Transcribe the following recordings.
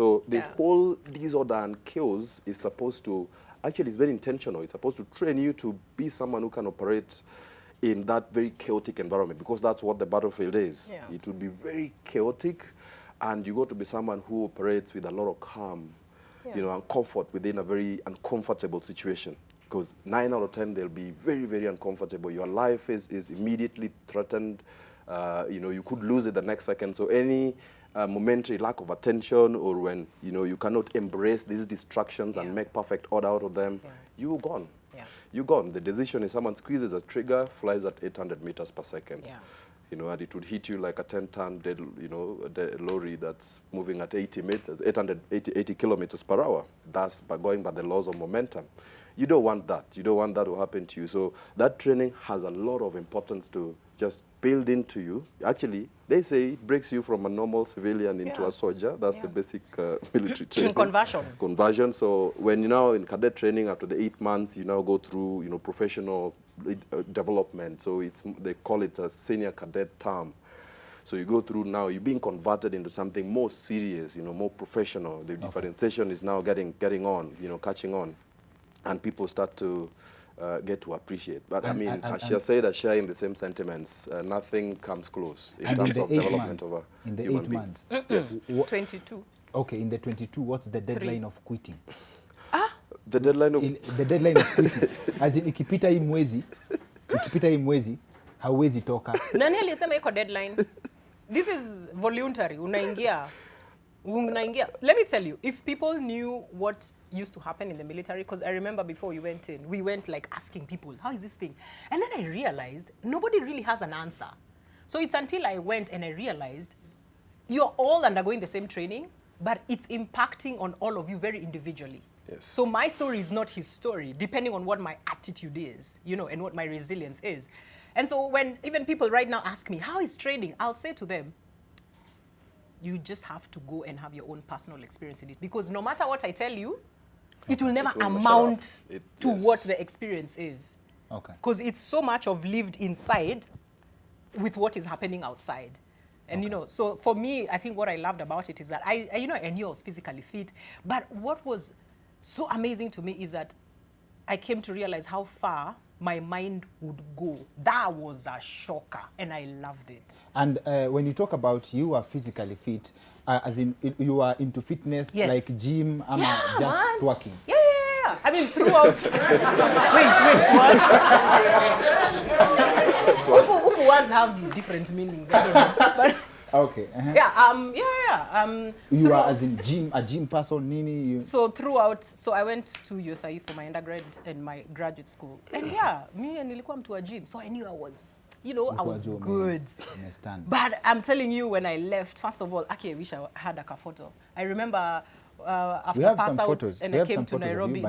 So the whole disorder and chaos is supposed to, actually it's very intentional. It's supposed to train you to be someone who can operate in that very chaotic environment, because that's what the battlefield is. Yeah. It would be very chaotic, and you got to be someone who operates with a lot of calm, you know, and comfort within a very uncomfortable situation. Because 9 out of 10, they'll be very, very uncomfortable. Your life is immediately threatened. You know, you could lose it the next second. So any momentary lack of attention, or when, you know, you cannot embrace these distractions and make perfect order out of them, you're gone. You're gone. The decision is someone squeezes a trigger, flies at 800 meters per second. You know, and it would hit you like a 10-ton, you know, lorry that's moving at 80 meters, 80 kilometers per hour. That's by going by the laws of momentum. You don't want that. You don't want that to happen to you. So that training has a lot of importance to just build into you. Actually, they say it breaks you from a normal civilian into a soldier. That's the basic military training. Conversion. So when you're now in cadet training, after the 8 months, you now go through, you know, professional development. So they call it a senior cadet term. So you go through now, you're being converted into something more serious, you know, more professional. The differentiation is now getting on, you know, catching on. And people start to get to appreciate. But I mean, I shall say that sharing the same sentiments, nothing comes close in terms of development of a human being. months. Yes. 22. Okay, in the 22, what's the deadline of quitting? The deadline of... the deadline of quitting. As in, ikipita hii mwezi, hauwezi toka. Nani alisema iko deadline? This is voluntary. Unaingia. Let me tell you, if people knew what used to happen in the military, because I remember before we went in, we went like asking people, how is this thing? And then I realized nobody really has an answer. So it's until I went and I realized you're all undergoing the same training, but it's impacting on all of you very individually. Yes. So my story is not his story, depending on what my attitude is, you know, and what my resilience is. And so when even people right now ask me, how is training? I'll say to them, you just have to go and have your own personal experience in it. Because no matter what I tell you, it will never amount to what the experience is. Okay. Because it's so much of lived inside with what is happening outside. And, you know, so for me, I think what I loved about it is that I knew I was physically fit. But what was so amazing to me is that I came to realize how far my mind would go. That was a shocker, and I loved it. And when you talk about you are physically fit, as in you are into fitness, like gym, just twerking? Yeah. I mean, throughout... wait. Words have different meanings. I don't know. But okay. You are as in a gym person, Nini? So I went to USI for my undergrad and my graduate school. And me and nilikuwa mtu wa gym. So I knew I was, you know, I was good. But I'm telling you, when I left, first of all, I wish I had a photo. I remember after pass out photos. And I came to Nairobi.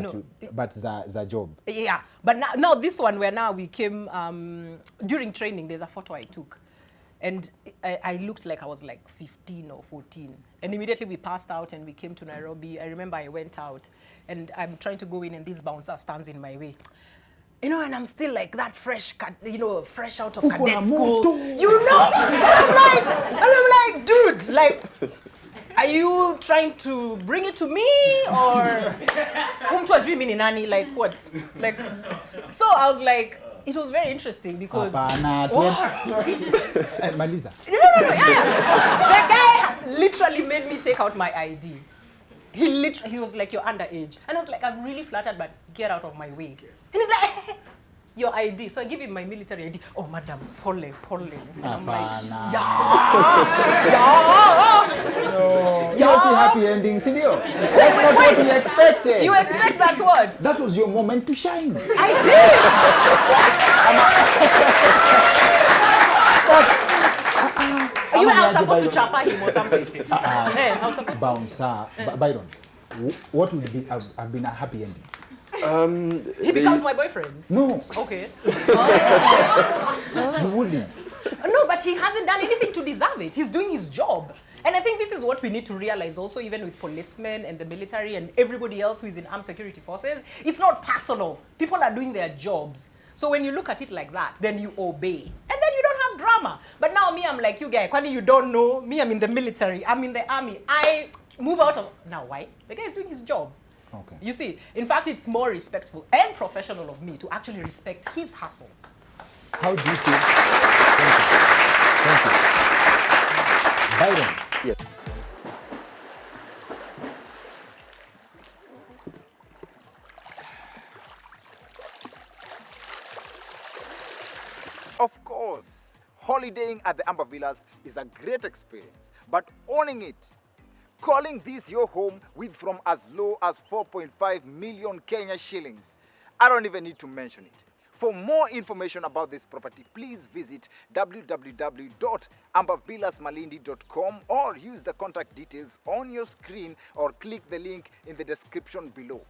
But the job. Yeah. But now this one where now we came, during training, there's a photo I took. And I looked like I was like 15 or 14. And immediately we passed out and we came to Nairobi. I remember I went out and I'm trying to go in and this bouncer stands in my way. You know, and I'm still like that fresh out of cadet school. You know? And I'm like, dude, like, are you trying to bring it to me or like what? Like, so I was like, it was very interesting because Malisa. The guy literally made me take out my ID. He was like, you're underage. And I was like, I'm really flattered, but get out of my way. And he's like, your ID. So I give him my military ID. Oh, madam, pole. And I'm like, You don't see happy endings, Sidio. That's not what we expected. You expect that what? That was your moment to shine. I did. You were supposed to chapa him or something. I was supposed to. Bouncer. Byron, what would have been a happy ending? He becomes my boyfriend. No. Okay. You wouldn't. No, but he hasn't done anything to deserve it. He's doing his job. And I think this is what we need to realize also, even with policemen and the military and everybody else who is in armed security forces. It's not personal. People are doing their jobs. So when you look at it like that, then you obey. And then you don't have drama. But now me, I'm like, you guys, kwani you don't know, me, I'm in the military, I'm in the army. move out of, now why? The guy is doing his job. Okay. You see, in fact, it's more respectful and professional of me to actually respect his hustle. How do you feel? Thank you. Byron. Yes. Of course, holidaying at the Amber Villas is a great experience, but owning it, calling this your home with from as low as 4.5 million Kenya shillings, I don't even need to mention it. For more information about this property, please visit www.ambervillasmalindi.com or use the contact details on your screen or click the link in the description below.